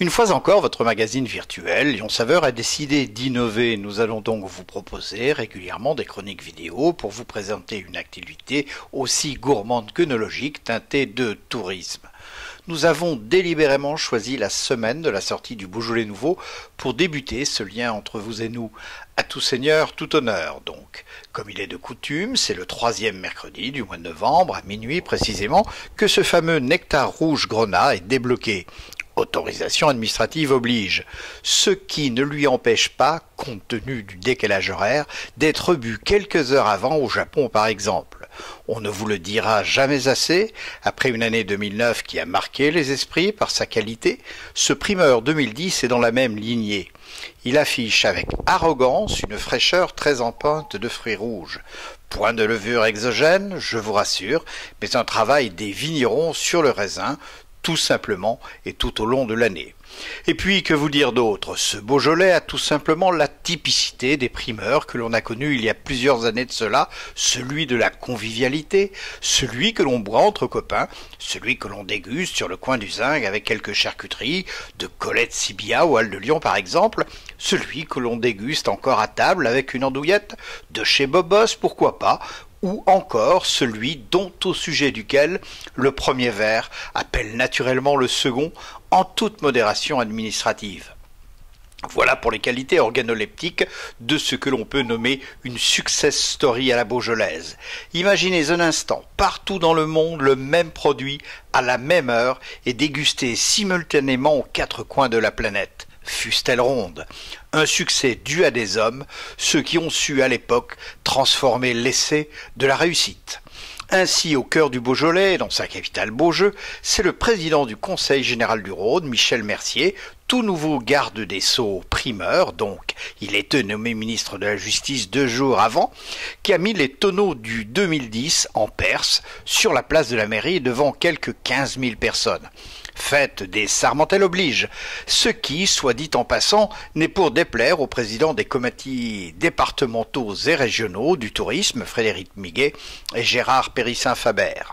Une fois encore, votre magazine virtuel Lyon Saveur a décidé d'innover. Nous allons donc vous proposer régulièrement des chroniques vidéo pour vous présenter une activité aussi gourmande qu'œnologique teintée de tourisme. Nous avons délibérément choisi la semaine de la sortie du Beaujolais nouveau pour débuter ce lien entre vous et nous. À tout seigneur, tout honneur donc. Comme il est de coutume, c'est le 3e mercredi du mois de novembre, à minuit précisément, que ce fameux nectar rouge grenat est débloqué. Autorisation administrative oblige, ce qui ne lui empêche pas, compte tenu du décalage horaire, d'être bu quelques heures avant au Japon par exemple. On ne vous le dira jamais assez, après une année 2009 qui a marqué les esprits par sa qualité, ce primeur 2010 est dans la même lignée. Il affiche avec arrogance une fraîcheur très empreinte de fruits rouges. Point de levure exogène, je vous rassure, mais un travail des vignerons sur le raisin, tout simplement et tout au long de l'année. Et puis, que vous dire d'autre? Ce Beaujolais a tout simplement la typicité des primeurs que l'on a connus il y a plusieurs années de cela, celui de la convivialité, celui que l'on boit entre copains, celui que l'on déguste sur le coin du zinc avec quelques charcuteries, de Colette Sibilla ou Halle de Lyon par exemple, celui que l'on déguste encore à table avec une andouillette, de chez Bobos pourquoi pas, ou encore celui dont au sujet duquel le premier verre appelle naturellement le second en toute modération administrative. Voilà pour les qualités organoleptiques de ce que l'on peut nommer une success story à la beaujolaise. Imaginez un instant, partout dans le monde, le même produit, à la même heure, et dégusté simultanément aux 4 coins de la planète. Fût-elle ronde. Un succès dû à des hommes, ceux qui ont su à l'époque transformer l'essai de la réussite. Ainsi, au cœur du Beaujolais, dans sa capitale Beaujeu, c'est le président du Conseil général du Rhône, Michel Mercier, tout nouveau garde des Sceaux primeur, donc il était nommé ministre de la Justice 2 jours avant, qui a mis les tonneaux du 2010 en Perse sur la place de la mairie devant quelques 15 000 personnes. Fête des Sarmentelles oblige, ce qui, soit dit en passant, n'est pour déplaire au président des comités départementaux et régionaux du tourisme, Frédéric Miguet et Gérard Périssin-Faber.